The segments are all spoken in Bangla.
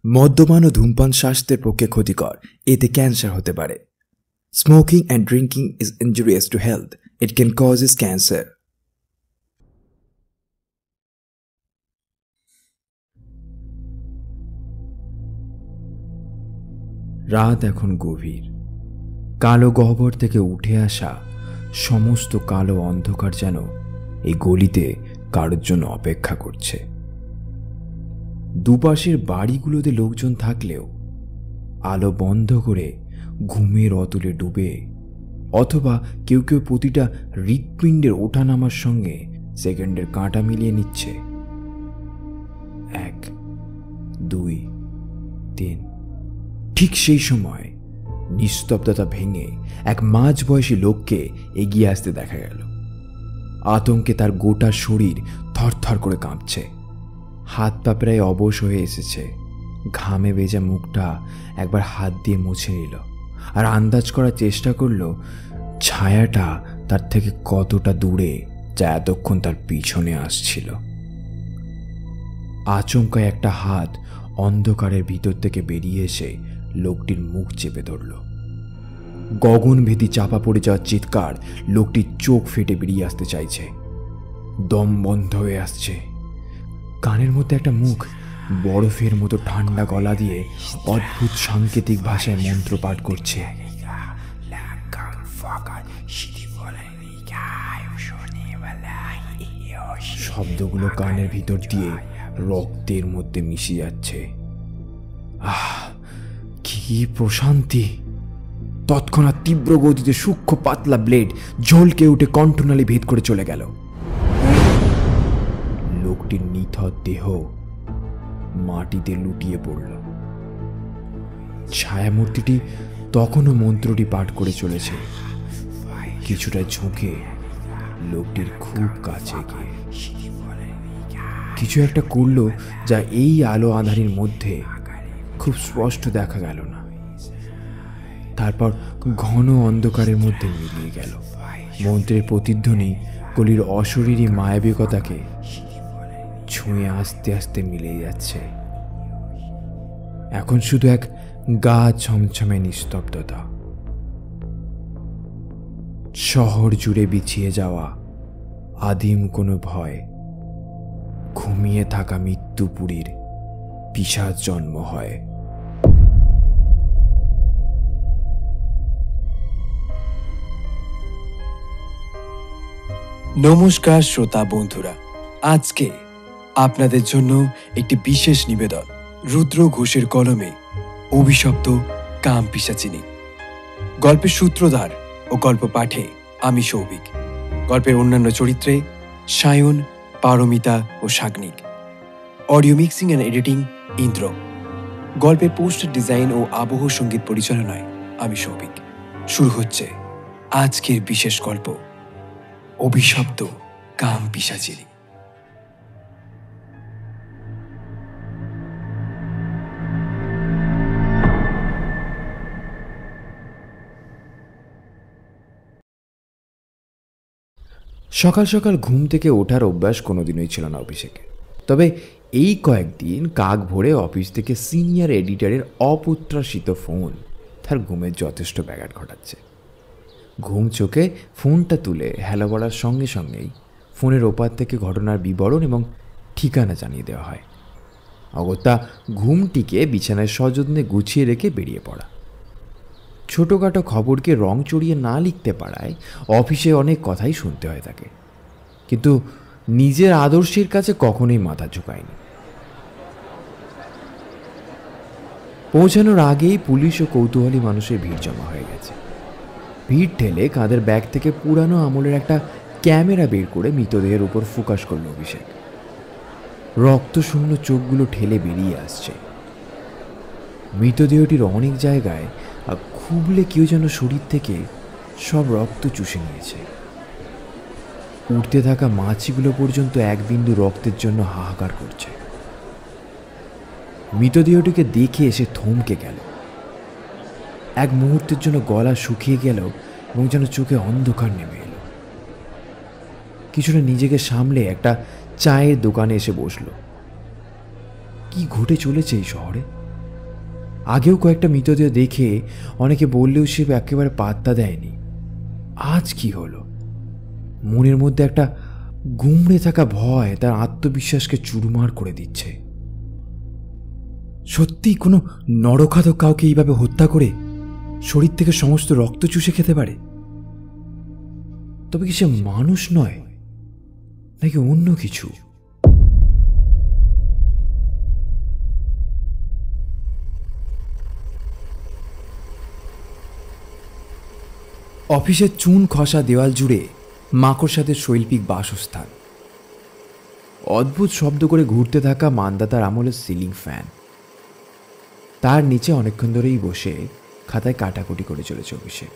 মদ্যপান ও ধূমপান স্বাস্থ্যের পক্ষে ক্ষতিকর, এতে ক্যান্সার হতে পারে। Smoking and drinking is injurious to health, it can causes cancer. রাত এখন গভীর। কালো গহ্বর থেকে উঠে আসা সমস্ত কালো অন্ধকার যেন এই গলিতে কারোর জন্য অপেক্ষা করছে। দুপাশের বাড়িগুলোতে লোকজন থাকলেও আলো বন্ধ করে ঘুমের অতলে ডুবে, অথবা কেউ কেউ প্রতিটা হৃৎপিণ্ডের ওঠানামার সঙ্গে সেকেন্ডের কাঁটা মিলিয়ে নিচ্ছে। 1, 2, 3। ঠিক সেই সময় নিস্তব্ধতা ভেঙে এক মাঝবয়সী লোককে এগিয়ে আসতে দেখা গেল। আতঙ্কে তার গোটা শরীর থরথর করে কাঁপছে, হাত পা প্রায় অবশ হয়ে এসেছে। ঘামে ভেজা মুখটা একবার হাত দিয়ে মুছে নিল আর আন্দাজ করার চেষ্টা করল ছায়াটা তার থেকে কতটা দূরে, যা এতক্ষণ তার পিছনে আসছিল। আচমকা একটা হাত অন্ধকারের ভিতর থেকে বেরিয়ে এসে লোকটির মুখ চেপে ধরল। গগনভেদী চাপা পড়ে যাওয়ার চিৎকার, লোকটির চোখ ফেটে বেরিয়ে আসতে চাইছে, দম বন্ধ হয়ে আসছে। কানের মধ্যে একটা মুখ বরফের মতো ঠান্ডা গলা দিয়ে অদ্ভুত সাংকেতিক ভাষায় মন্ত্র পাঠ করছে। শব্দগুলো কানের ভিতর দিয়ে রক্তের মধ্যে মিশে যাচ্ছে। আহ, কি প্রশান্তি! তৎক্ষণাৎ তীব্র গতিতে সূক্ষ্ম পাতলা ব্লেড ঝলকে উঠে কণ্ঠনালী ভেদ করে চলে গেল। লোকটির নিথর দেহ মাটিতে লুটিয়ে পড়ল। ছায়ামূর্তিটি তখনও মন্ত্রটি পাঠ করে চলেছে। কিছুটা ঝুঁকে লোকটির খুব কাছে গিয়ে কিছু একটা করল, যা এই আলো আঁধারির মধ্যে খুব স্পষ্ট দেখা গেল না। তারপর ঘন অন্ধকারের মধ্যে মিলিয়ে গেল। মন্ত্রের প্রতিধ্বনি গলির অশরীরী মায়াবিকতাকে ছুঁয়ে আস্তে আস্তে মিলে যাচ্ছে। এখন শুধু এক গা ছমছমে নিস্তব্ধতা। শহর জুড়ে বিছিয়ে যাওয়া আদিম কোনো ভয়, ঘুমিয়ে থাকা মৃত্যুপুরীর পিশাচ জন্ম হয়। নমস্কার শ্রোতা বন্ধুরা, আজকে আপনাদের জন্য একটি বিশেষ নিবেদন। রুদ্র ঘোষের কলমে অভিশপ্ত কাম পিশাচিনী। গল্পের সূত্রধার ও গল্প পাঠে আমি সৌভিক। গল্পের অন্যান্য চরিত্রে সায়ন, পারমিতা ও Sagnik. Audio mixing and editing Indra. গল্পের পোস্টার ডিজাইন ও আবহ সঙ্গীত পরিচালনায় আমি সৌভিক। শুরু হচ্ছে আজকের বিশেষ গল্প, অভিশপ্ত কাম পিশাচিনী। সকাল সকাল ঘুম থেকে ওঠার অভ্যাস কোনোদিনই ছিল না অভিষেকে। তবে এই কয়েকদিন কাক ভরে অফিস থেকে সিনিয়র এডিটরের অপ্রত্যাশিত ফোন তার ঘুমের যথেষ্ট ব্যাঘাত ঘটাচ্ছে। ঘুম চোখে ফোনটা তুলে হ্যালো বলার সঙ্গে সঙ্গেই ফোনের ওপার থেকে ঘটনার বিবরণ এবং ঠিকানা জানিয়ে দেওয়া হয়। অগত্যা ঘুমটিকে বিছানায় সযত্নে গুছিয়ে রেখে বেরিয়ে পড়া। ছোটোখাটো খবরকে রং চড়িয়ে না লিখতে পারায় অফিসে অনেক কথাই শুনতে হয় তাকে, কিন্তু নিজের আদর্শের কাছে কখনোই মাথা ঝুঁকায়নি। পৌঁছানোর আগেই পুলিশ ও কৌতূহলী মানুষের ভিড় জমা হয়ে গেছে। ভিড় ঠেলে কাঁধের ব্যাগ থেকে পুরানো আমলের একটা ক্যামেরা বের করে মৃতদেহের উপর ফোকাস করল অভিষেক। রক্তশূন্য চোখগুলো ঠেলে বেরিয়ে আসছে। মৃতদেহটির অনেক জায়গায় খুবলে কেউ যেন শরীর থেকে সব রক্ত চুষে নিয়েছে। উঠতে থাকা মাছিগুলো পর্যন্ত এক বিন্দু রক্তের জন্য হাহাকার করছে। মৃতদেহটিকে দেখে এসে থমকে গেল। এক মুহূর্তের জন্য গলা শুকিয়ে গেল এবং যেন চোখে অন্ধকার নেমে এলো। কিছুটা নিজেকে সামলে একটা চায়ের দোকানে এসে বসল। কি ঘটে চলেছে এই শহরে? আগেও কয়েকটা মৃতদেহ দেখে অনেকে বললেও সে একেবারে পাত্তা দেয়নি। আজ কি হলো? মনের মধ্যে একটা গুমড়ে থাকা ভয় তার আত্মবিশ্বাসকে চুরমার করে দিচ্ছে। সত্যি কোনো নরখাদক কাউকে এইভাবে হত্যা করে শরীর থেকে সমস্ত রক্ত চুষে খেতে পারে? তবে কি সে মানুষ নয়, নাকি অন্য কিছু? অফিসের চুন খসা দেওয়াল জুড়ে মাকড়সাদের শৈল্পিক বাসস্থান। অদ্ভুত শব্দ করে ঘুরতে থাকা মান্দাতার আমলের সিলিং ফ্যান। তার নিচে অনেকক্ষণ ধরেই বসে খাতায় কাটাকুটি করে চলেছে অভিষেক।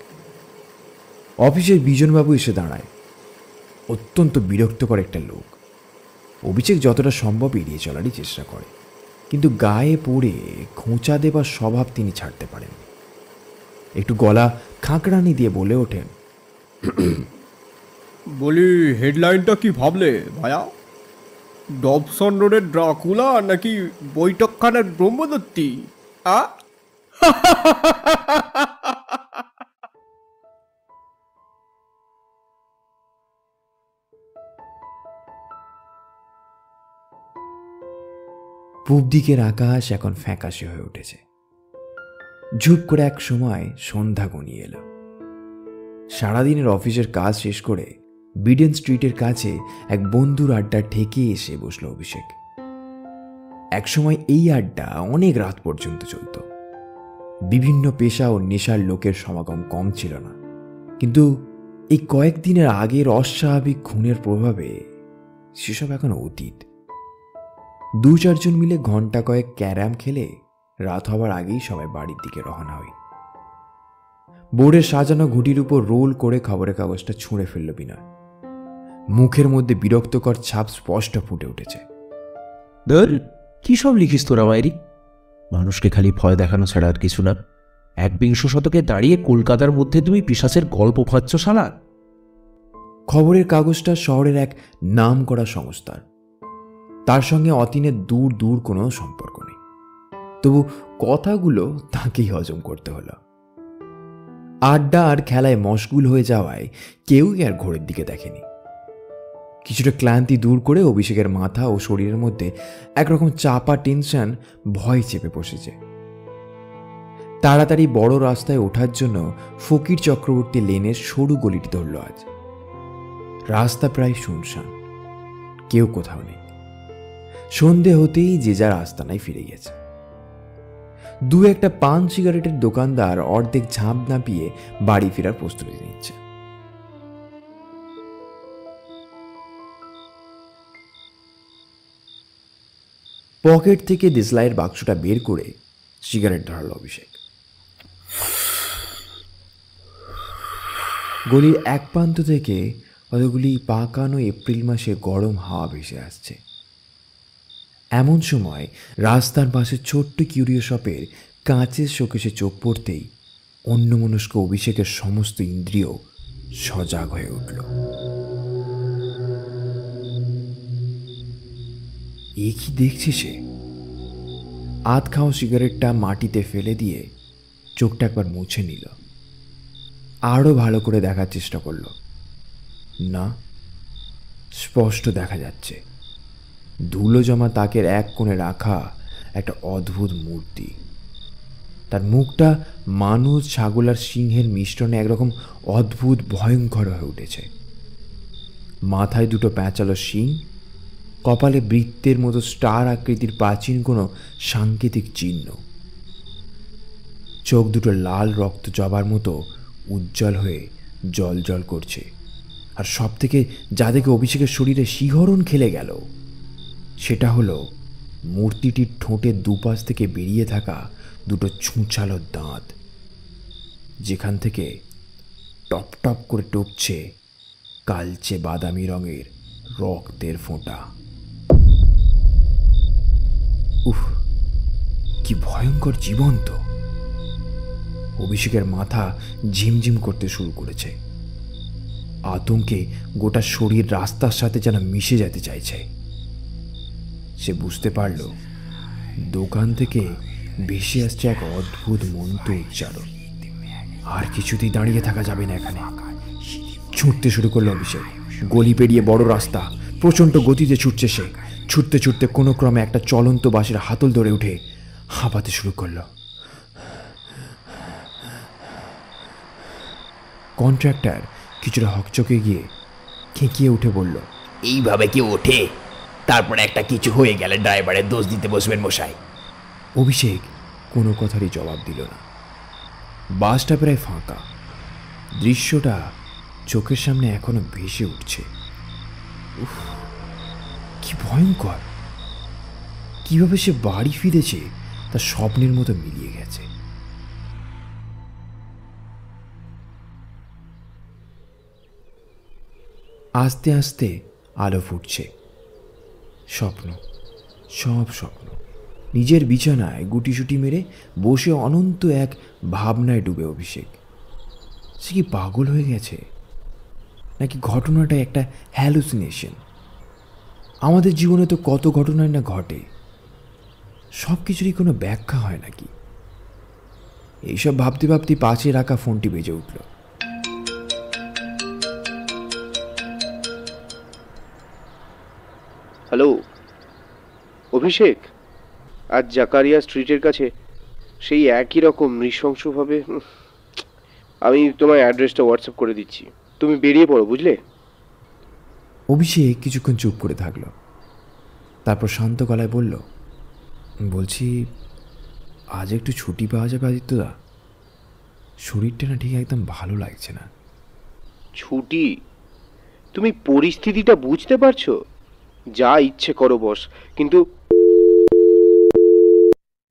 অফিসের বিজনবাবু এসে দাঁড়ায়। অত্যন্ত বিরক্তকর একটা লোক। অভিষেক যতটা সম্ভব এড়িয়ে চলারই চেষ্টা করে, কিন্তু গায়ে পড়ে খোঁচা দেবার স্বভাব তিনি ছাড়তে পারেন। একটু গলা খাঁকড়ানি দিয়ে বলে ওঠেন, বলি, হেডলাইনটা কি ভাবলে ভায়া? ডবসন রোডের ড্রাকুলা নাকি বৈঠকখানার ব্রহ্মদত্তী? আ পূব দিকের আকাশ এখন ফ্যাকাশে হয়ে উঠেছে। ঝুপ করে এক সময় সন্ধ্যা ঘনিয়ে এলো। সারাদিনের অফিসের কাজ শেষ করে বিডেন স্ট্রিটের কাছে এক বন্ধুর আড্ডা ঠেকে এসে বসল অভিষেক। একসময় এই আড্ডা অনেক রাত পর্যন্ত চলত। বিভিন্ন পেশা ও নেশার লোকের সমাগম কম ছিল না, কিন্তু এই কয়েকদিনের আগের অস্বাভাবিক খুনের প্রভাবে সেসব এখন অতীত। 2-4 জন মিলে ঘন্টা কয়েক ক্যারাম খেলে রাত হবার আগেই সবাই বাড়ির দিকে রওনা হয়। বোর্ডের সাজানো ঘুটির উপর রোল করে খবরের কাগজটা ছুঁড়ে ফেলল বিনয়। মুখের মধ্যে বিরক্তকর ছাপ স্পষ্ট ফুটে উঠেছে। ধর, কি সব লিখিস তোরা মায়েরি? মানুষকে খালি ভয় দেখানো ছাড়া আর কিছু না। 21 শতকে দাঁড়িয়ে কলকাতার মধ্যে তুমি পিশাচের গল্প খাচ্ছ শালা। খবরের কাগজটা শহরের এক নাম করা সংস্থার। তার সঙ্গে অতীনের দূর দূর কোনো সম্পর্ক নেই, তবু কথাগুলো তাকেই হজম করতে হলো। আড্ডা আর খেলায় মশগুল হয়ে যাওয়ায় কেউই আর ঘোরের দিকে দেখেনি। কিছুটা ক্লান্তি দূর করে অভিষেকের মাথা ও শরীরের মধ্যে একরকম চাপা টেনশন ভয় চেপে বসেছে। তাড়াতাড়ি বড় রাস্তায় ওঠার জন্য ফকির চক্রবর্তী লেনের সরু গলিটি ধরল আজ। রাস্তা প্রায় শুনশান, কেউ কোথাও নেই। সন্ধে হতেই যে যার আস্তানায় ফিরে গেছে। 2-একটা পান সিগারেটের দোকানদার অর্ধেক ঝাঁপ নাপিয়ে বাড়ি ফেরার প্রস্তুতি নিচ্ছে। পকেট থেকে দেশলাইয়ের বাক্সটা বের করে সিগারেট ধরাল অভিষেক। গলির এক প্রান্ত থেকে কতগুলি পাকানো এপ্রিল মাসে গরম হাওয়া ভেসে আসছে। এমন সময় রাস্তার পাশে ছোট্ট কিউরিও শপের কাঁচের শোকেশে চোখ পড়তেই অন্যমনস্ক অভিষেকের সমস্ত ইন্দ্রিয় সজাগ হয়ে উঠল। এ কি দেখছে সে? আধ খাওয়া সিগারেটটা মাটিতে ফেলে দিয়ে চোখটা একবার মুছে নিল। আরো ভালো করে দেখার চেষ্টা করল। না, স্পষ্ট দেখা যাচ্ছে ধুলো জমা তাকের এক কোণে রাখা একটা অদ্ভুত মূর্তি। তার মুখটা মানুষ, ছাগল আর সিংহের মিশ্রণে একরকম অদ্ভুত ভয়ঙ্কর হয়ে উঠেছে। মাথায় 2টো প্যাঁচালো শিং, কপালে বৃত্তের মতো স্টার আকৃতির প্রাচীন কোনো সাংকেতিক চিহ্ন। চোখ 2টো লাল রক্ত জবার মতো উজ্জ্বল হয়ে জল জল করছে। আর সব থেকে যা দেখে অভিষেকের শরীরে শিহরণ খেলে গেল সেটা হলো মূর্তিটির ঠোঁটের দুপাশ থেকে বেরিয়ে থাকা 2টো ছুঁচালো দাঁত, যেখান থেকে টপ টপ করে টপছে কালচে বাদামি রঙের রক্তের ফোঁটা। উফ, কি ভয়ঙ্কর জীবন্ত! অভিষেকের মাথা ঝিমঝিম করতে শুরু করেছে। আতঙ্কে গোটা শরীর রাস্তার সাথে যেন মিশে যেতে চাইছে। সে বুঝতে পারল দোকান থেকে ভেসে আসছে এক অদ্ভুত মন্ত্র উচ্চারণ। আর কিছুতেই দাঁড়িয়ে থাকা যাবে না এখানে। ছুটতে শুরু করলো অভিষেক। গলি পেরিয়ে বড় রাস্তা, প্রচণ্ড গতিতে ছুটছে সে। ছুটতে ছুটতে কোনো ক্রমে একটা চলন্ত বাসের হাতল ধরে উঠে হাঁপাতে শুরু করলো। কন্ট্রাক্টর কিছুটা হকচকে গিয়ে খেঁকিয়ে উঠে বলল, এইভাবে কি ওঠে? তারপরে একটা কিছু হয়ে গেলে ড্রাইভারের দোষ দিতে বসবেন মশাই। অভিষেক কোনো কথারই জবাব দিল না। বাসটা প্রায় ফাঁকা। দৃশ্যটা চোখের সামনে এখনো ভেসে উঠছে। উফ, কি ভয়ঙ্কর! কিভাবে সে বাড়ি ফিরেছে তা স্বপ্নের মতো মিলিয়ে গেছে। আস্তে আস্তে আলো ফুটছে। স্বপ্ন, সব স্বপ্ন। নিজের বিছানায় গুটিসুটি মেরে বসে অনন্ত এক ভাবনায় ডুবে অভিষেক। সে কি পাগল হয়ে গেছে, নাকি ঘটনাটা একটা হ্যালুসিনেশন? আমাদের জীবনে তো কত ঘটনাই না ঘটে, সব কিছুরই কোনো ব্যাখ্যা হয় নাকি? এইসব ভাবতে ভাবতে পাশে রাখা ফোনটি বেজে উঠল। হ্যালো অভিষেক, আজ জাকারিয়া স্ট্রিটের কাছে সেই একই রকম নৃশংসভাবে আমি তোমায় অ্যাড্রেসটা হোয়াটসঅ্যাপ করে দিচ্ছি, তুমি বেরিয়ে পড়ো, বুঝলে? অভিষেক কিছুক্ষণ চুপ করে থাকলো। তারপর শান্ত গলায় বলল, বলছি আজ একটু ছুটি পাওয়া যাবে আদিত্যদা? শরীরটা না ঠিক একদম ভালো লাগছে না। ছুটি? তুমি পরিস্থিতিটা বুঝতে পারছো? যা ইচ্ছে করো বস, কিন্তু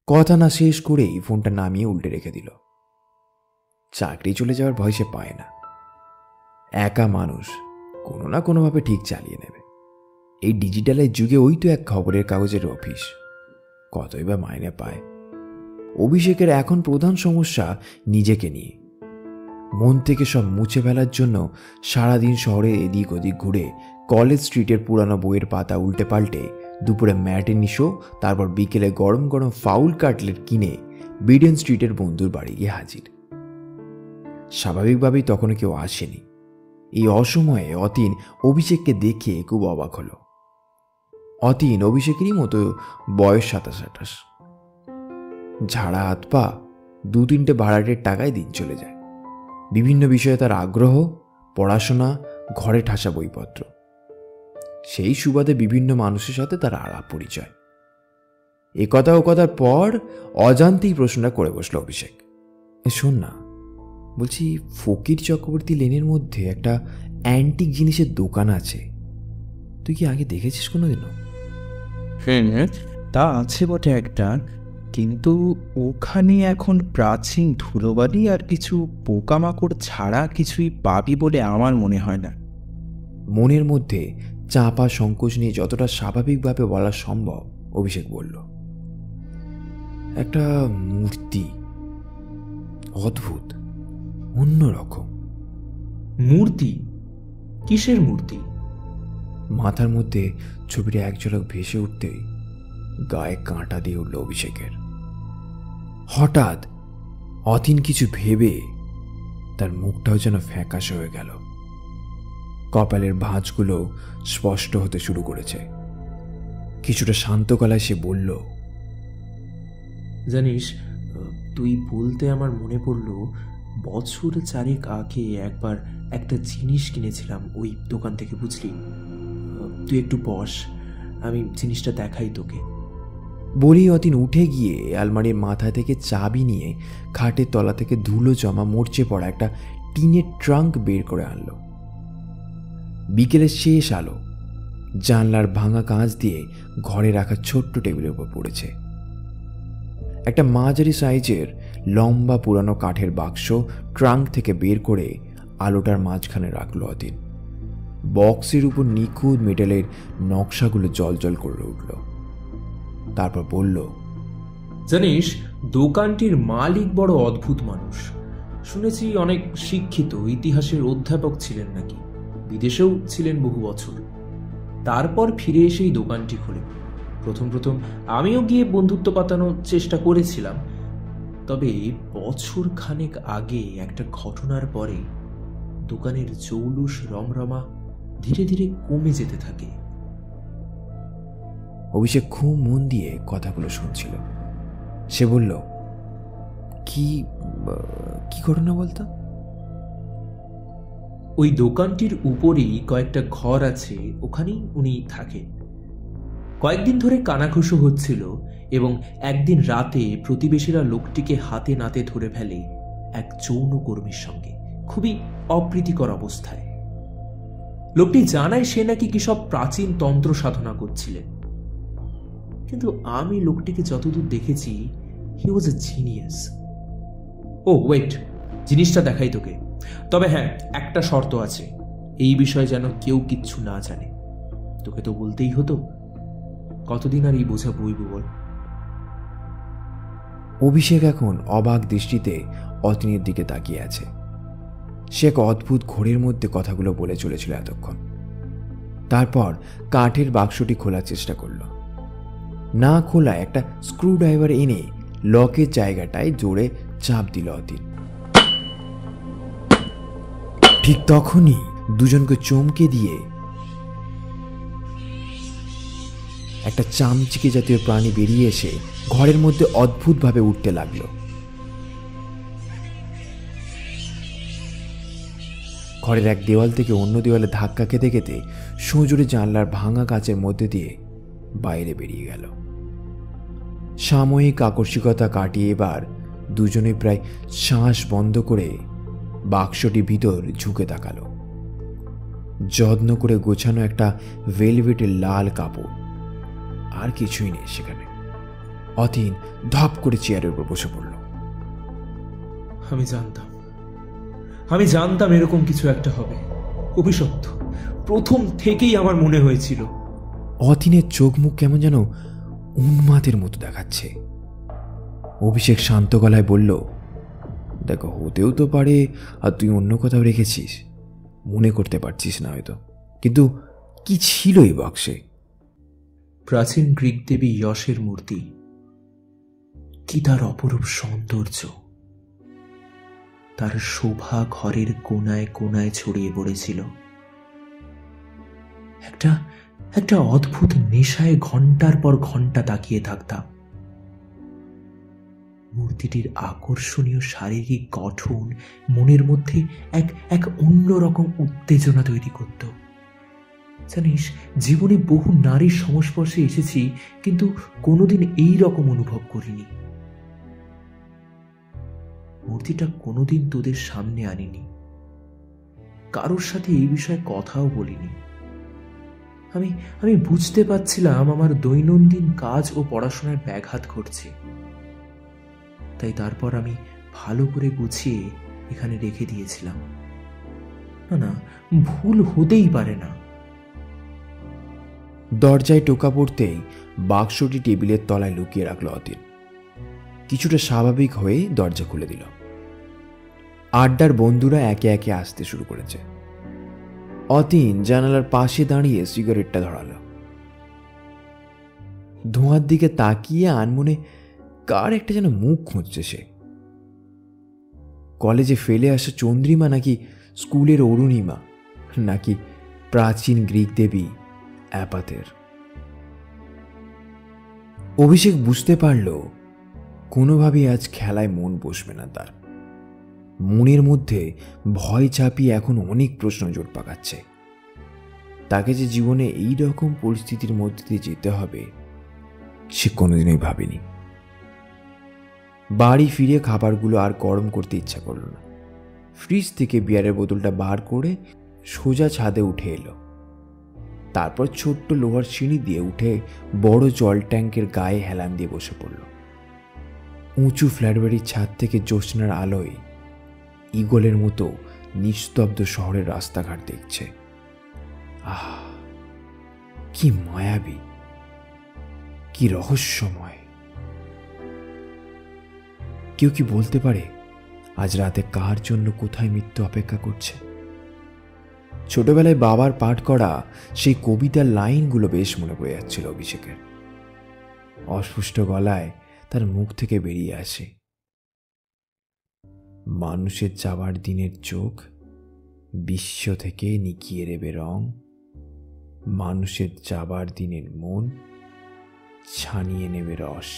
কথা না শেষ করেই ফোনটা নামিয়ে উল্টে রেখে দিল। চাকরি চলে যাওয়ার ভয় সে পায় না। একা মানুষ কোনো না কোনোভাবে ঠিক চালিয়ে নেবে। এই ডিজিটালের যুগে ওই তো এক খবরের কাগজের অফিস, কতই বা মাইনে পায়। অভিষেকের এখন প্রধান সমস্যা নিজেকে নিয়ে। মন থেকে সব মুছে ফেলার জন্য সারাদিন শহরে এদিক ওদিক ঘুরে কলেজ স্ট্রিটের পুরানো বইয়ের পাতা উল্টে পাল্টে দুপুরে ম্যাটিনি শো, তারপর বিকেলে গরম গরম ফাউল কাটলেট কিনে বিডেন স্ট্রিটের বন্ধুর বাড়ি গিয়ে হাজির। স্বাভাবিকভাবেই তখনও কেউ আসেনি। এই অসময়ে অতীন অভিষেককে দেখে খুব অবাক হলো। অতীন অভিষেকেরই মতো বয়স 27-28। ঝাড়া হাত পা, 2-3টে ভাড়াটের টাকায় দিন চলে যায়। বিভিন্ন বিষয়ে তার আগ্রহ, পড়াশোনা, ঘরে ঠাসা বইপত্র। সেই সুবাদে বিভিন্ন মানুষের সাথে তার আলাপ পরিচয়। এ কথা ও কথার পর অজান্তেই প্রশ্নটা করে বসলো অভিষেক, শোন না, বলছি ফকির চক্রবর্তী লেনের মধ্যে একটা অ্যান্টিক জিনিসের দোকান আছে, তুই কি আগে দেখেছিস কোনোদিনও? তা আছে বটে একটা, কিন্তু ওখানে এখন প্রাচীন ধুলোবালি আর কিছু পোকামাকড় ছাড়া কিছুই পাবি বলে আমার মনে হয় না। মনের মধ্যে চাপা সংকোচ নিয়ে যতটা স্বাভাবিকভাবে বলা সম্ভব অভিষেক বলল, একটা মূর্তি, অদ্ভুত, অন্যরকম। মূর্তি? কিসের মূর্তি? মাথার মধ্যে ছবিটা এক ঝলক ভেসে উঠতেই গায়ে কাঁটা দিয়ে উঠল অভিষেকের। হঠাৎ অতীন কিছু ভেবে তার মুখটাও যেন ফ্যাকাশে হয়ে গেল। কপালের ভাঁজগুলো স্পষ্ট হতে শুরু করেছে। কিছুটা শান্ত গলায় সে বলল, জানিস, তুই বলতে আমার মনে পড়ল, বছর 4 আগে একবার একটা জিনিস কিনেছিলাম ওই দোকান থেকে, বুঝলি? তুই একটু বস, আমি জিনিসটা দেখাই তোকে। বলেই অতীন উঠে গিয়ে আলমারির মাথা থেকে চাবি নিয়ে খাটের তলা থেকে ধুলো জমা মরচে পড়া একটা টিনের ট্রাঙ্ক বের করে আনলো। বিকেলের শেষ আলো জানলার ভাঙা কাঁচ দিয়ে ঘরে রাখা ছোট্ট টেবিলের উপর পড়েছে। একটা মাঝারি সাইজের লম্বা পুরানো কাঠের বাক্স ট্রাঙ্ক থেকে বের করে আলোটার মাঝখানে রাখলো অতীন। বক্সের উপর নিখুঁত মেটালের নকশাগুলো জলজল করে উঠল। তারপর বলল, জানিস, দোকানটির মালিক বড় অদ্ভুত মানুষ। শুনেছি অনেক শিক্ষিত, ইতিহাসের অধ্যাপক ছিলেন নাকি, বিদেশেও ছিলেন বহু বছর। তারপর ফিরে এসে এই দোকানটি খোলে। প্রথম প্রথম আমিও গিয়ে বন্ধুত্ব পাতানোর চেষ্টা করেছিলাম, তবে বছর খানেক আগে একটা ঘটনার পরে দোকানের জৌলুস রমরমা ধীরে ধীরে কমে যেতে থাকে। অভিষেক খুব মন দিয়ে কথাগুলো শুনছিল। সে বলল, কি কি ঘটনা বলতো? ওই দোকানটির উপরেই কয়েকটা ঘর আছে, ওখানেই উনি থাকেন। কয়েকদিন ধরে কানাঘুষো হচ্ছিল এবং একদিন রাতে প্রতিবেশীরা লোকটিকে হাতে নাতে ধরে ফেলে এক যৌনকর্মীর সঙ্গে, খুবই অপ্রীতিকর অবস্থায়। লোকটি জানায় সে নাকি কি সব প্রাচীন তন্ত্র সাধনা করছিলেন, কিন্তু আমি লোকটিকে যতদূর দেখেছি, হি ওয়াজ এ জিনিয়াস। ও ওয়েট, জিনিসটা দেখাই তোকে। তবে হ্যাঁ, একটা শর্ত আছে, এই বিষয়ে যেন কেউ কিচ্ছু না জানে। তোকে তো বলতেই হতো, কতদিন আর এই বোঝা বইব বল। অভিষেক এখন অবাক দৃষ্টিতে অতীনের দিকে তাকিয়ে আছে। সে এক অদ্ভুত ঘোরের মধ্যে কথাগুলো বলে চলেছিল এতক্ষণ। তারপর কাঠের বাক্সটি খোলার চেষ্টা করল। না খোলা একটা স্ক্রু ড্রাইভার এনে লকের জায়গাটায় জোরে চাপ দিল অতীন। ঠিক তখনই দুজনকে চমকে দিয়ে একটা চামচিকে জাতীয় প্রাণী বেরিয়ে এসে ঘরের মধ্যে অদ্ভুতভাবে উঠতে লাগলো। ঘরের এক দেওয়াল থেকে অন্য দেওয়ালে ধাক্কা খেতে খেতে সোজোরে জানলার ভাঙা কাচের মধ্যে দিয়ে বাইরে বেরিয়ে গেল। সাময়িক আকস্মিকতা কাটিয়ে এবার দুজনে প্রায় শ্বাস বন্ধ করে বাক্সটি ভিতর ঝুঁকে তাকালো। যত্ন করে গোছানো একটা ভেলভেটের লাল কাপড়, আর কিছুই নেই সেখানে। অতীন ধপ করে চেয়ারের উপর বসে পড়ল। আমি জানতাম এরকম কিছু একটা হবে। অভিশপ্ত, প্রথম থেকেই আমার মনে হয়েছিল। অতীনের চোখ মুখ কেমন যেন উন্মাদের মতো দেখাচ্ছে। অভিষেক শান্ত গলায় বলল, দেখো, হতেও তো পারে আর তুই অন্য কোথাও রেখেছিস, মনে করতে পারছিস না হয়তো, কিন্তু কি ছিল এই বাক্সে? প্রাচীন গ্রিক দেবী যশের মূর্তি। কি তার অপরূপ সৌন্দর্য! তার শোভা ঘরের কোনায় কোনায় ছড়িয়ে পড়েছিল। একটা অদ্ভুত নেশায় ঘন্টার পর ঘন্টা তাকিয়ে থাকতাম। মূর্তিটির আকর্ষণীয় শারীরিক গঠন মনের মধ্যে এক অন্যরকম উত্তেজনা তৈরি করত। জানিস, জীবনে বহু নারীর সংস্পর্শে এসেছি, কিন্তু কোনোদিন এই রকম অনুভব করিনি। মূর্তিটা কোনোদিন তোদের সামনে আনিনি, কারোর সাথে এই বিষয়ে কথাও বলিনি। আমি বুঝতে পারছিলাম আমার দৈনন্দিন কাজ ও পড়াশোনার ব্যাঘাত ঘটছে, তাই তারপর আমি ভালো করে গুছিয়ে এখানে রেখে দিয়েছিলাম। না, ভুল হতেই পারে না। দরজায় টোকা পড়তেই বাক্সটি টেবিলের তলায় লুকিয়ে রাখল অতীন। কিছুটা স্বাভাবিক হয়ে দরজা খুলে দিল। আড্ডার বন্ধুরা একে একে আসতে শুরু করেছে। অতীন জানালার পাশে দাঁড়িয়ে সিগারেটটা ধরালো। ধোঁয়ার দিকে তাকিয়ে আনমনে কার একটা যেন মুখ খুঁজছে সে। কলেজে ফেলে আসা চন্দ্রিমা, নাকি স্কুলের অরুণিমা, নাকি প্রাচীন গ্রিক দেবী অ্যাপাতের? অভিষেক বুঝতে পারল কোনোভাবেই আজ খেলায় মন বসবে না তার। মনের মধ্যে ভয় চাপিয়ে এখন অনেক প্রশ্ন জোট পাকাচ্ছে। তাকে যে জীবনে এই রকম পরিস্থিতির মধ্যে দিয়ে যেতে হবে সে কোনোদিনই ভাবেনি। বাড়ি ফিরে খাবারগুলো আর গরম করতে ইচ্ছা করল না। ফ্রিজ থেকে বিয়ারের বোতলটা বার করে সোজা ছাদে উঠে এলো। তারপর ছোট্ট লোহার সিঁড়ি দিয়ে উঠে বড় জল ট্যাঙ্কের গায়ে হেলান দিয়ে বসে পড়ল। উঁচু ফ্ল্যাটবাড়ির ছাদ থেকে জ্যোৎস্নার আলোয় ঈগলের মতো নিস্তব্ধ শহরের রাস্তাঘাট দেখছে। আহ, কি মায়াবী, কি রহস্যময়! কেউ কি বলতে পারে আজ রাতে কার জন্য কোথায় মৃত্যু অপেক্ষা করছে? ছোটবেলায় বাবার পাঠ করা সেই কবিতার লাইনগুলো বেশ মনে পড়ে যাচ্ছিল অভিষেকের। অস্পষ্ট গলায় তার মুখ থেকে বেরিয়ে আসে, মানুষের যাবার দিনের চোখ বিশ্ব থেকে নিকিয়ে দেবে রং, মানুষের যাবার দিনের মন ছানিয়ে নেবে রস,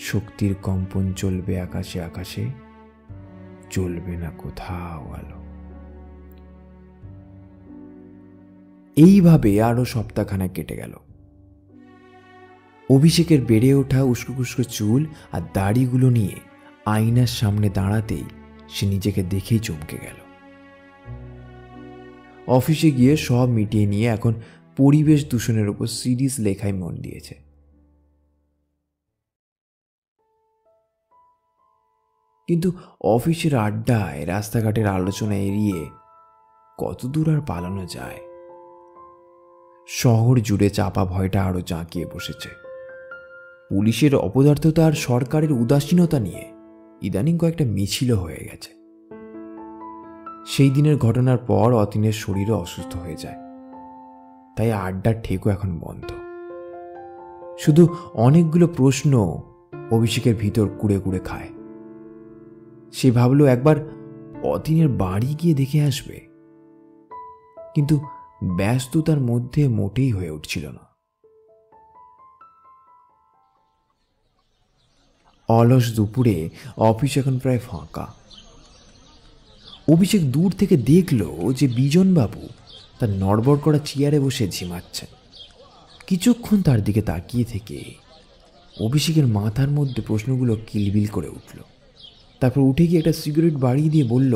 শক্তির কম্পন চলবে আকাশে আকাশে, চলবে না কোথাও আলো। এইভাবে আরো সপ্তাহখানেক কেটে গেল। অভিষেকের বেড়ে ওঠা উস্কো চুল আর দাড়িগুলো নিয়ে আয়নার সামনে দাঁড়াতেই সে নিজেকে দেখেই চমকে গেল। অফিসে গিয়ে সব মিটিয়ে নিয়ে এখন পরিবেশ দূষণের উপর সিরিজ লেখায় মন দিয়েছে। কিন্তু অফিসের আড্ডায় রাস্তাঘাটের আলোচনা এড়িয়ে কতদূর আর পালানো যায়? শহর জুড়ে চাপা ভয়টা আরো জাঁকিয়ে বসেছে। পুলিশের অপদার্থতা আর সরকারের উদাসীনতা নিয়ে ইদানিং কয়েকটা মিছিল হয়ে গেছে। সেই দিনের ঘটনার পর অতীনের শরীরও অসুস্থ হয়ে যায়, তাই আড্ডার ঠেকও এখন বন্ধ। শুধু অনেকগুলো প্রশ্ন অভিষেকের ভিতর কুড়ে কুড়ে খায়। সে ভাবলো একবার অতীনের বাড়ি গিয়ে দেখে আসবে, কিন্তু ব্যস্ততার মধ্যে মোটেই হয়ে উঠছিল না। অলস দুপুরে অফিস এখন প্রায় ফাঁকা। অভিষেক দূর থেকে দেখল যে বিজনবাবু তার নড়বড় করা চেয়ারে বসে ঝিমাচ্ছেন। কিছুক্ষণ তার দিকে তাকিয়ে থেকে অভিষেকের মাথার মধ্যে প্রশ্নগুলো কিলবিল করে উঠল। তারপর উঠে গিয়ে একটা সিগারেট বাড়িয়ে দিয়ে বলল,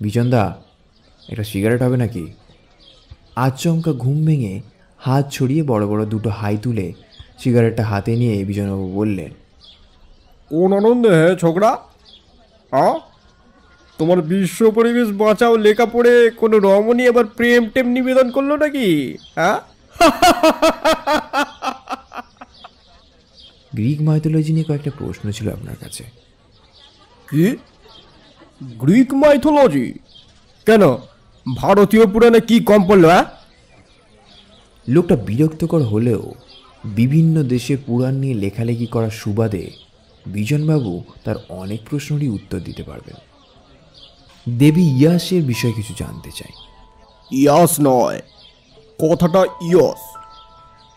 বিজনদা, একটা সিগারেট হবে নাকি? আচমকা ঘুম ভেঙে হাত ছড়িয়ে বড় বড় দুটো হাই তুলে সিগারেটটা হাতে নিয়ে বিজনবাবু বললেন, কোন আনন্দে হ্যাঁ ছোকরা? তোমার বিশ্ব পরিবেশ বাঁচাও লেখা পড়ে কোনো রমণী আবার প্রেম টেম নিবেদন করলো নাকি? গ্রিক মাইথোলজি নিয়ে কয়েকটা প্রশ্ন ছিল আপনার কাছে। কি গ্রিক মাইথোলজি? কেন, ভারতীয় পুরাণে কি কম পড়লো? লোকটা বিরক্তকর হলেও বিভিন্ন দেশের পুরাণ নিয়ে লেখালেখি করার সুবাদে বিজনবাবু তার অনেক প্রশ্নেরই উত্তর দিতে পারবেন। দেবী ইয়াসের বিষয়ে কিছু জানতে চাই। ইয়াস নয়, কথাটা ইয়স,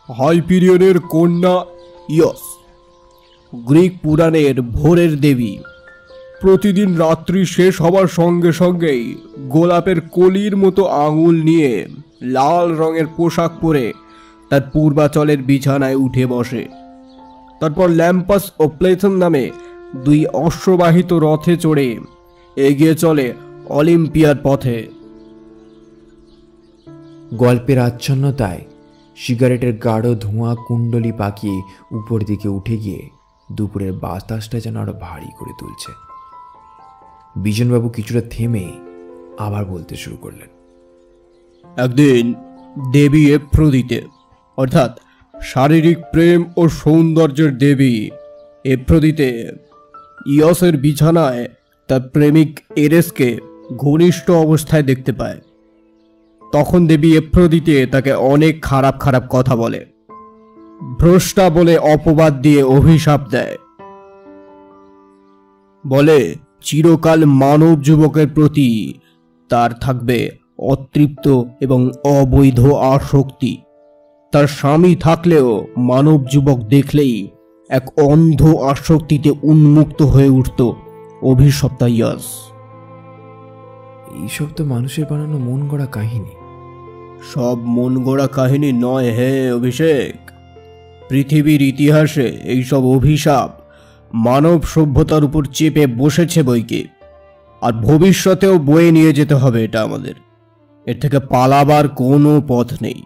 হাইপিরিয়নের কন্যা ইয়স, গ্রিক পুরাণের ভোরের দেবী। প্রতিদিন রাত্রি শেষ হবার সঙ্গে সঙ্গেই গোলাপের কলির মতো আঙুল নিয়ে লাল রঙের পোশাক পরে তার পূর্বাচলের বিছানায় উঠে বসে। তারপর ল্যাম্পাস ও প্লেথন নামে দুই অশ্ববাহিত রথে চড়ে এগিয়ে চলে অলিম্পিয়ার পথে। গল্পের আচ্ছন্নতায় সিগারেটের গাঢ় ধোঁয়া কুণ্ডলি পাকিয়ে উপর দিকে উঠে গিয়ে দুপুরের বাতাসটা যেন আরো ভারী করে তুলছে। বিজনবাবু কিছুটা থেমে আবার বলতে শুরু করলেন, একদিন দেবী এফ্রোদিতে, অর্থাৎ শারীরিক প্রেম ও সৌন্দর্যের দেবী এফ্রোদিতে, ইয়সের বিছানায় তার প্রেমিক এরেসকে ঘনিষ্ঠ অবস্থায় দেখতে পায়। তখন দেবী এফ্রোদিতে তাকে অনেক খারাপ খারাপ কথা বলে, ভ্রষ্টা বলে অপবাদ দিয়ে অভিশাপ দেয়। বলে চিরকাল মানব যুবকের প্রতি তার থাকবে অতৃপ্ত এবং অবৈধ আসক্তি। তার স্বামী থাকলেও মানব যুবক দেখলেই এক অন্ধ আসক্তিতে উন্মুক্ত হয়ে উঠত অভিশপ্তা ইয়াস। এইসব তো মানুষের বানানো মন গড়া কাহিনী। সব মন গড়া কাহিনী নয় হে অভিষেক। পৃথিবীর ইতিহাসে এইসব অভিশাপ মানব সভ্যতার উপর চেপে বসেছে বইকে, আর ভবিষ্যতেও বয়ে নিয়ে যেতে হবে এটা আমাদের। এর থেকে পালাবার কোনো পথ নেই।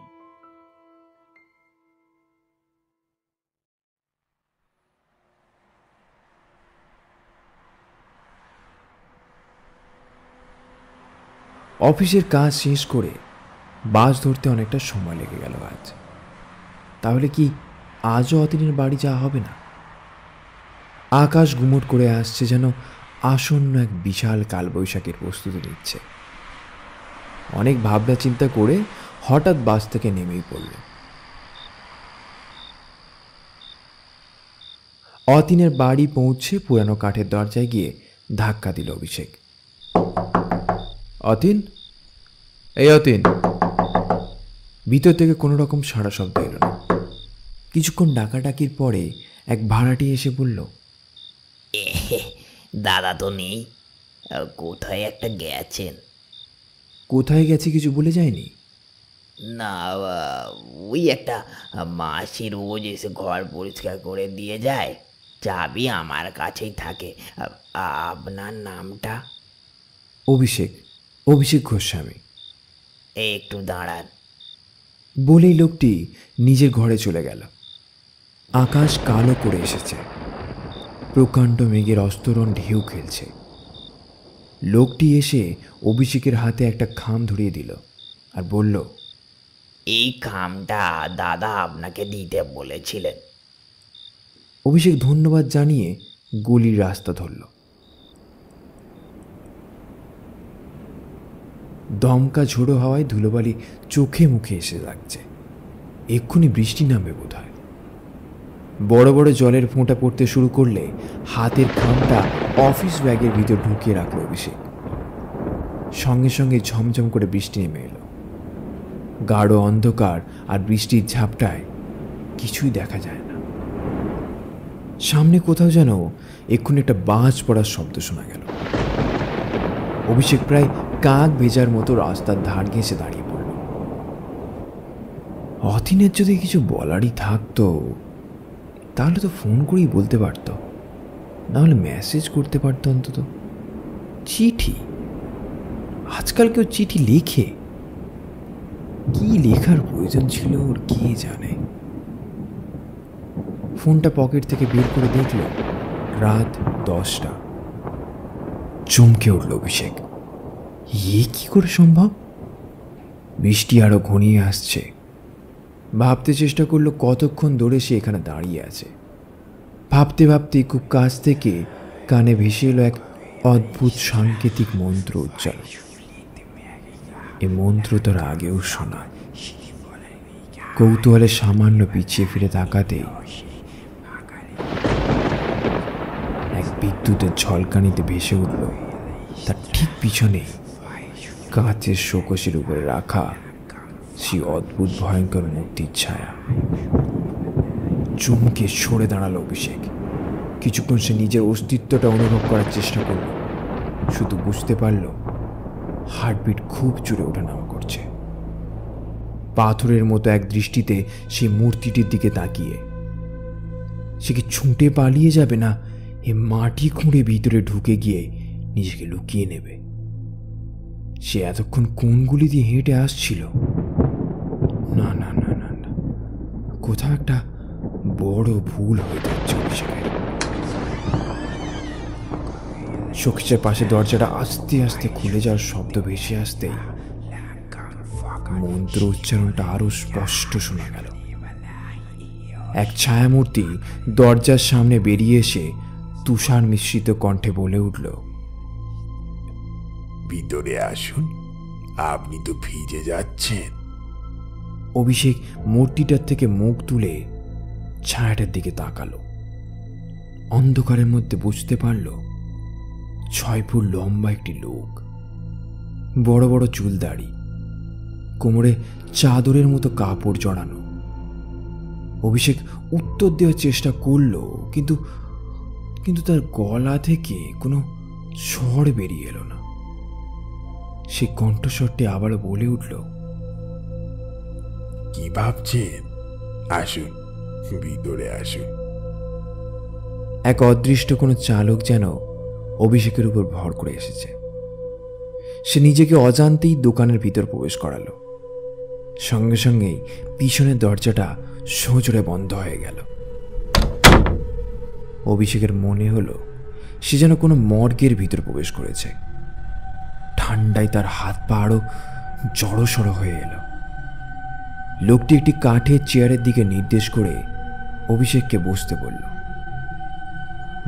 অফিসের কাজ শেষ করে বাস ধরতে অনেকটা সময় লেগে গেল আজ। তাহলে কি আজও অতীনের বাড়ি যাওয়া হবে না? আকাশ গুমট করে আসছে, যেন আসন্ন এক বিশাল কালবৈশাখীর প্রস্তুতি নিচ্ছে। অনেক ভাবনা চিন্তা করে হঠাৎ বাস থেকে নেমেই পড়ল। অতীনের বাড়ি পৌঁছে পুরানো কাঠের দরজায় গিয়ে ধাক্কা দিল অভিষেক। অতীন, এই অতীন। ভিতর থেকে কোনো রকম সাড়া শব্দ এলো না। কিছুক্ষণ ডাকাডাকির পরে এক ভাড়াটি এসে বলল, দাদা তো নেই, কোথায় একটা গেছেন। কোথায় গেছে কিছু বলে যায়নি? না, ওই একটা মাসি রোজ এসে ঘর পরিষ্কার করে দিয়ে যায়, চাবি আমার কাছেই থাকে। আপনার নামটা? অভিষেক, অভিষেক গোস্বামী। একটু দাঁড়ান। বলেই লোকটি নিজের ঘরে চলে গেল। আকাশ কালো করে এসেছে, প্রকাণ্ড মেঘের অস্তরণ ঢেউ খেলছে। লোকটি এসে অভিষেকের হাতে একটা খাম ধরিয়ে দিল আর বলল, এই খামটা দাদা আপনাকে দিতে বলেছিলেন। অভিষেক ধন্যবাদ জানিয়ে গলির রাস্তা ধরল। দমকা ঝোড়ো হাওয়ায় ধুলোবালি চোখে মুখে এসে লাগছে। এক্ষুনি বৃষ্টি নামবে বোধ হয়। বড় বড় জলের ফোঁটা পড়তে শুরু করলে হাতের খামটা অফিস ব্যাগের ভিতর ঢুকিয়ে রাখল অভিষেক। সঙ্গে সঙ্গে ঝমঝম করে বৃষ্টি নেমে এলো। গাঢ় অন্ধকার আর বৃষ্টির ঝাপটায় কিছুই দেখা যায় না। সামনে কোথাও যেন এক্ষুনি একটা বাজ পড়ার শব্দ শোনা গেল। অভিষেক প্রায় কাক ভেজার মতো রাস্তার ধার ঘেঁষে দাঁড়িয়ে পড়ল। অতীনের যদি কিছু বলারই থাকতো তাহলে তো ফোন করেই বলতে পারত, নাহলে মেসেজ করতে পারত অন্তত। চিঠি, আজকাল কেউ চিঠি লেখে? কি লেখার প্রয়োজন ছিল ওর কে জানে। ফোনটা পকেট থেকে বের করে দেখল রাত 10টা। চমকে উঠল অভিষেক। এ কি করে সম্ভব? বৃষ্টি আরো ঘনিয়ে আসছে। ভাবতে চেষ্টা করলো কতক্ষণ ধরে সে এখানে দাঁড়িয়ে আছে। ভাবতে ভাবতে খুব কাছ থেকে কানে ভেসে এলো এক অদ্ভুত সাংকেতিক মন্ত্র উচ্চারণ। এ মন্ত্র তার আগেও শোনা। কৌতূহলে সামান্য পিছিয়ে ফিরে তাকাতেই এক বিদ্যুতের ঝলকানিতে ভেসে উঠল তার ঠিক পিছনে কাঁচের শোকসের উপরে রাখা সেই অদ্ভুত ভয়ঙ্কর মূর্তির ছায়া। চমকে সরে দাঁড়ালো অভিষেক। কিছুক্ষণ সে নিজের অস্তিত্বটা অনুভব করার চেষ্টা করল। শুধু বুঝতে পারল হার্টবিট খুব জোরে ওঠানামা করছে। পাথরের মতো এক দৃষ্টিতে সেই মূর্তিটির দিকে তাকিয়ে সে কি ছুটে পালিয়ে যাবে, না এ মাটি খুঁড়ে ভিতরে ঢুকে গিয়ে নিজেকে লুকিয়ে নেবে? সে এতক্ষণ কোনগুলি দিয়ে হেঁটে আসছিল? না না না না না, কোথাও একটা বড় ভুল হয়ে যাচ্ছে অভিষেকের। শোকেসের পাশে দরজাটা আস্তে আস্তে খুলে যাওয়ার শব্দ ভেসে আসতেই মন্ত্র উচ্চারণটা আরো স্পষ্ট শোনা গেল। এক ছায়ামূর্তি দরজার সামনে বেরিয়ে এসে তুষার মিশ্রিত কণ্ঠে বলে উঠল, ভিতরে আসুন, আপনি তো ভিজে যাচ্ছেন। অভিষেক মূর্তিটার থেকে মুখ তুলে ছায়াটার দিকে তাকালো। অন্ধকারের মধ্যে বুঝতে পারল 6 ফুট লম্বা একটি লোক, বড় বড় চুল দাড়ি, কোমরে চাদরের মতো কাপড় জড়ানো। অভিষেক উত্তর দেওয়ার চেষ্টা করল, কিন্তু তার গলা থেকে কোনো স্বর বেরিয়ে এলো না। সে কণ্ঠস্বরটি আবারও বলে উঠল, কি ভাবছেন? আসুন, ভিতরে আসুন। এক অদৃষ্ট কোনো চালক যেন অভিষেকের উপর ভর করে এসেছে। সে নিজেকে অজান্তেই দোকানের ভিতর প্রবেশ করালো। সঙ্গে সঙ্গেই পিছনের দরজাটা সজোরে বন্ধ হয়ে গেল। অভিষেকের মনে হলো সে যেন কোনো মর্গের ভিতর প্রবেশ করেছে। ঠান্ডায় তার হাত পা আরো জড়সড় হয়ে এলো। লোকটি একটি কাঠের চেয়ারের দিকে নির্দেশ করে অভিষেককে বসতে বলল।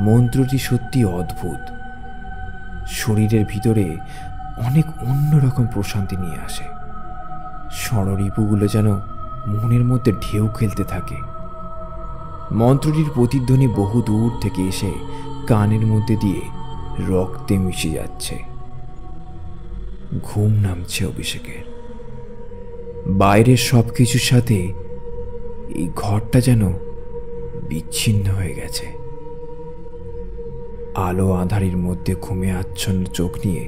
মন্ত্রটি সত্যি অদ্ভুত। শরীরের ভিতরে অনেক অন্যরকম প্রশান্তি নিয়ে আসে। ষড়রিপুগুলো যেন মনের মধ্যে ঢেউ খেলতে থাকে। মন্ত্রটির প্রতিধ্বনি বহু দূর থেকে এসে কানের মধ্যে দিয়ে রক্তে মিশে যাচ্ছে। ঘুম নামছে অভিষেকের। বাইরের সব কিছুর সাথে এই ঘরটা যেন বিচ্ছিন্ন হয়ে গেছে। আলো আঁধারির মধ্যে ঘুমে আচ্ছন্ন চোখ নিয়ে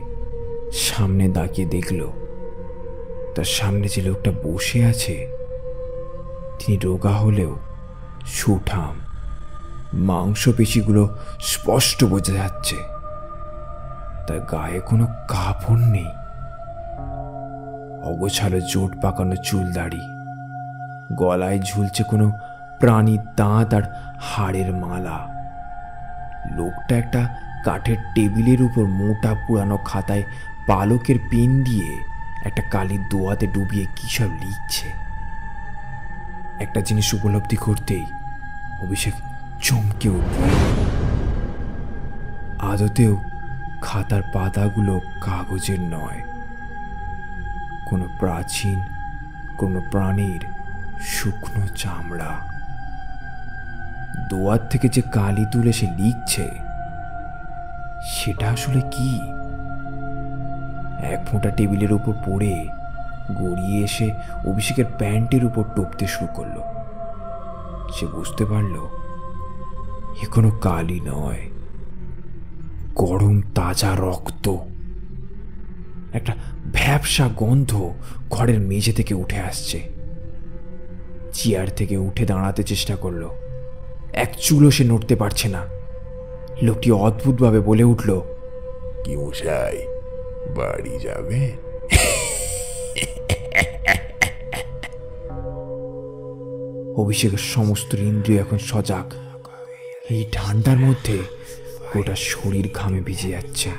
সামনে তাকিয়ে দেখল, তার সামনে যে লোকটা বসে আছে তিনি রোগা হলেও সুঠাম, মাংসপেশিগুলো স্পষ্ট বোঝা যাচ্ছে। তার গায়ে কোনো কাপড় নেই, অগোছালো জোট পাকানো চুল দাড়ি, গলায় ঝুলছে কোনো প্রাণীর দাঁত আর হাড়ের মালা। লোকটা একটা কাঠের টেবিলের উপর মোটা পুরানো খাতায় পালকের পেন দিয়ে একটা কালির দোয়াতে ডুবিয়ে কী সব লিখছে। একটা জিনিস উপলব্ধি করতেই অভিষেক চমকে উঠল। আদতেও খাতার পাতাগুলো কাগজের নয়, কোনো প্রাচীন কোনো প্রাণীর শুকনো চামড়া। দোয়ার থেকে যে কালি তুলে সে লিখছে সেটা আসলে কি? এক ফোঁটা টেবিলের উপর পড়ে গড়িয়ে এসে অভিষেকের প্যান্টের উপর টপতে শুরু করলো। সে বুঝতে পারল এ কোনো কালি নয়, গরম তাজা রক্ত। একটা ভ্যাপসা গন্ধ ঘরের মেঝে থেকে উঠে আসছে। চেয়ার থেকে উঠে দাঁড়াতে চেষ্টা করলো, এক চুলও সে নড়তে পারছে না। লোকটি অদ্ভুতভাবে বলে উঠল, কি মশাই, বাড়ি যাবে? অভিষেকের সমস্ত ইন্দ্রিয় এখন সজাগ। এই ঠান্ডার মধ্যে গোটা শরীর ঘামে ভিজে যাচ্ছে।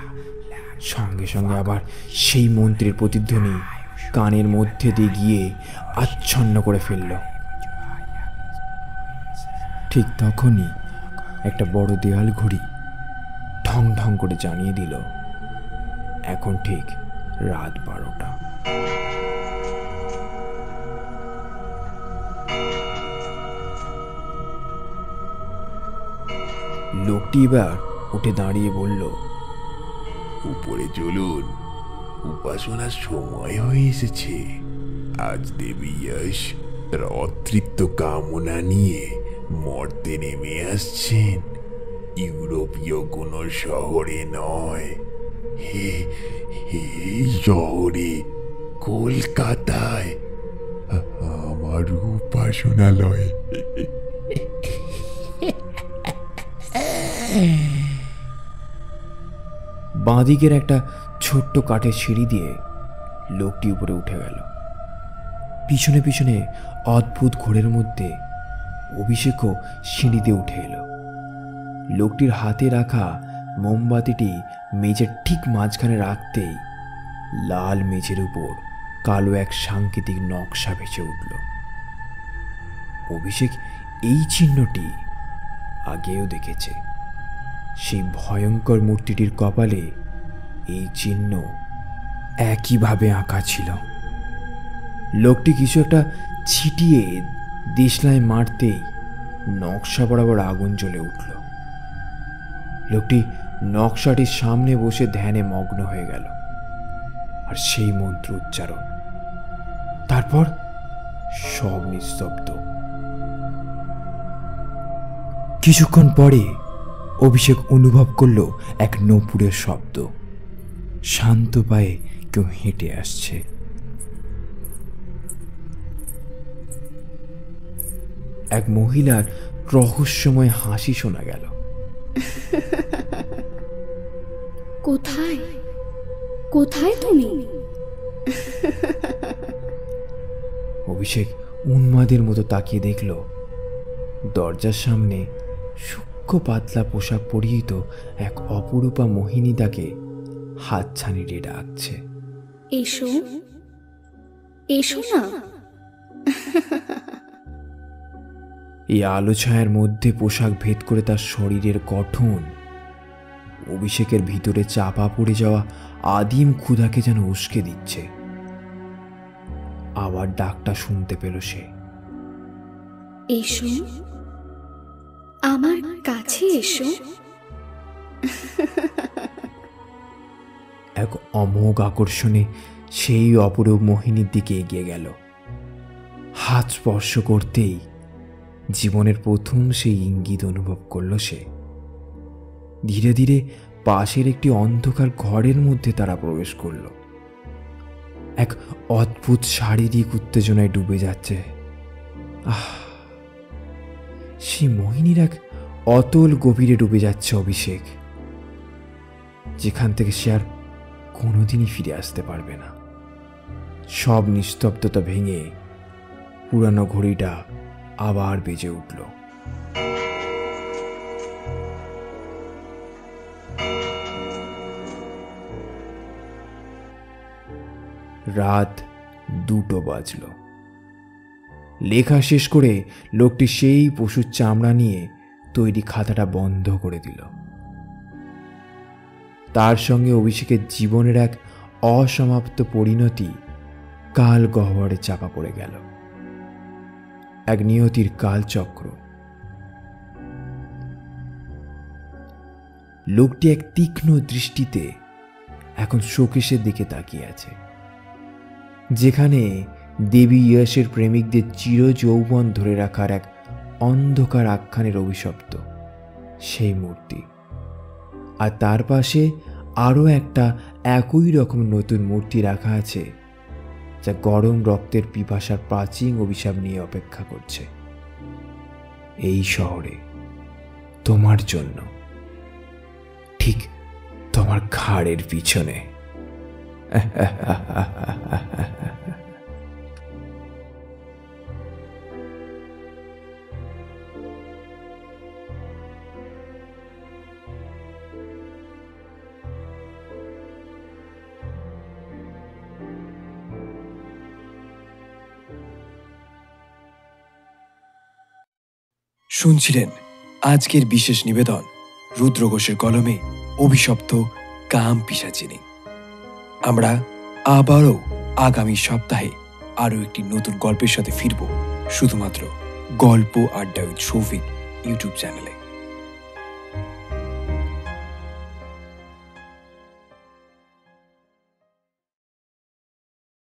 সঙ্গে সঙ্গে আবার সেই মন্ত্রের প্রতিধ্বনি কানের মধ্যে দিয়ে গিয়ে আচ্ছন্ন করে ফেলল। ঠিক তখনই একটা বড় দেয়াল ঘড়ি ঢং ঢং করে জানিয়ে দিল এখন ঠিক রাত 12টা। লোকটি এবার উঠে দাঁড়িয়ে বলল, উপরে চলুন, উপাসনার সময় হয়ে এসেছে। আজ দেবী যশ তার অতৃপ্ত কামনা নিয়ে মর্তে নেমে আসছেন। ইউরোপীয় কোনো শহরে নয়, এই শহরে, কলকাতায়, আমার উপাসনালয়ে। বাঁদিকের একটা ছোট্ট কাঠের সিঁড়ি দিয়ে লোকটি উপরে উঠে গেল। পিছনে পিছনে অদ্ভুত ঘোরের মধ্যে অভিষেকও সিঁড়িতে উঠে এলো। লোকটির হাতে রাখা মোমবাতিটি মেঝের ঠিক মাঝখানে রাখতেই লাল মেঝের উপর কালো এক সাংকেতিক নকশা ভেসে উঠল। অভিষেক এই চিহ্নটি আগেও দেখেছে। সেই ভয়ঙ্কর মূর্তিটির কপালে এই চিহ্ন একইভাবে আঁকা ছিল। লোকটি কিছু একটা ছিটিয়ে দেশলায় মারতেই নকশা বরাবর আগুন জ্বলে উঠল। লোকটি নকশাটির সামনে বসে ধ্যানে মগ্ন হয়ে গেল, আর সেই মন্ত্র উচ্চারণ। তারপর সব নিস্তব্ধ। কিছুক্ষণ পরে অভিষেক অনুভব করল এক নূপুরের শব্দ। শান্ত পায়ে কেউ হেঁটে আসছে। এক মহিলার রহস্যময় হাসি শোনা গেল। কোথায় কোথায় তুমি? অভিষেক উন্মাদের মতো তাকিয়ে দেখল দরজার সামনে সূক্ষ্ম পাতলা পোশাক পরিহিত এক অপরূপা মোহিনী তাকে হাতছানি দিয়ে ডাকছে। এসো এসো না। এই আলো ছায়ার মধ্যে পোশাক ভেদ করে তার শরীরের গঠন অভিষেকের ভিতরে চাপা পড়ে যাওয়া আদিম ক্ষুধাকে যেন উস্কে দিচ্ছে। আবার ডাকটা শুনতে পেল সে। এসো আমার কাছে এসো। এক অমোঘ আকর্ষণে সেই অপরূপ মোহিনীর দিকে এগিয়ে গেল। হাত স্পর্শ করতেই জীবনের প্রথম সেই ইঙ্গিত অনুভব করল সে। ধীরে ধীরে পাশের একটি অন্ধকার ঘরের মধ্যে তারা প্রবেশ করল। এক অদ্ভুত শারীরিক উত্তেজনায় ডুবে যাচ্ছে। সেই মোহিনীর এক অতল গভীরে ডুবে যাচ্ছে অভিষেক, যেখান থেকে সে আর কোনোদিনই ফিরে আসতে পারবে না। সব নিস্তব্ধতা ভেঙে পুরানো ঘড়িটা আবার বেজে উঠল। রাত 2টো বাজল। লেখা শেষ করে লোকটি সেই পশুর চামড়া নিয়ে তৈরি খাতাটা বন্ধ করে দিল। তার সঙ্গে অভিষেকের জীবনের এক অসমাপ্ত পরিণতি কাল গহ্বরে চাপা পড়ে গেল। এক নিয়তির কালচক্র। লোকটি এক তীক্ষ্ণ দৃষ্টিতে এখন শোকেশের দিকে তাকিয়ে আছে, যেখানে দেবী ইয়াসের প্রেমিকদের চির যৌবন ধরে রাখার এক অন্ধকার আখ্যানের অভিশপ্ত সেই মূর্তি। আর তার পাশে আরও একটা একই রকম নতুন মূর্তি রাখা আছে, যা গরম রক্তের পিপাসার প্রাচীন অভিশাপ নিয়ে অপেক্ষা করছে এই শহরে তোমার জন্য, ঠিক তোমার ঘাড়ের পিছনে। শুনছিলেন আজকের বিশেষ নিবেদন রুদ্র ঘোষের কলমে অভিশপ্ত কাম পিশাচিনী। আমরা আবারও আগামী সপ্তাহে আরও একটি নতুন গল্পের সাথে ফিরব, শুধুমাত্র গল্প আড্ডা উইথ শৌভিক ইউটিউব চ্যানেলে।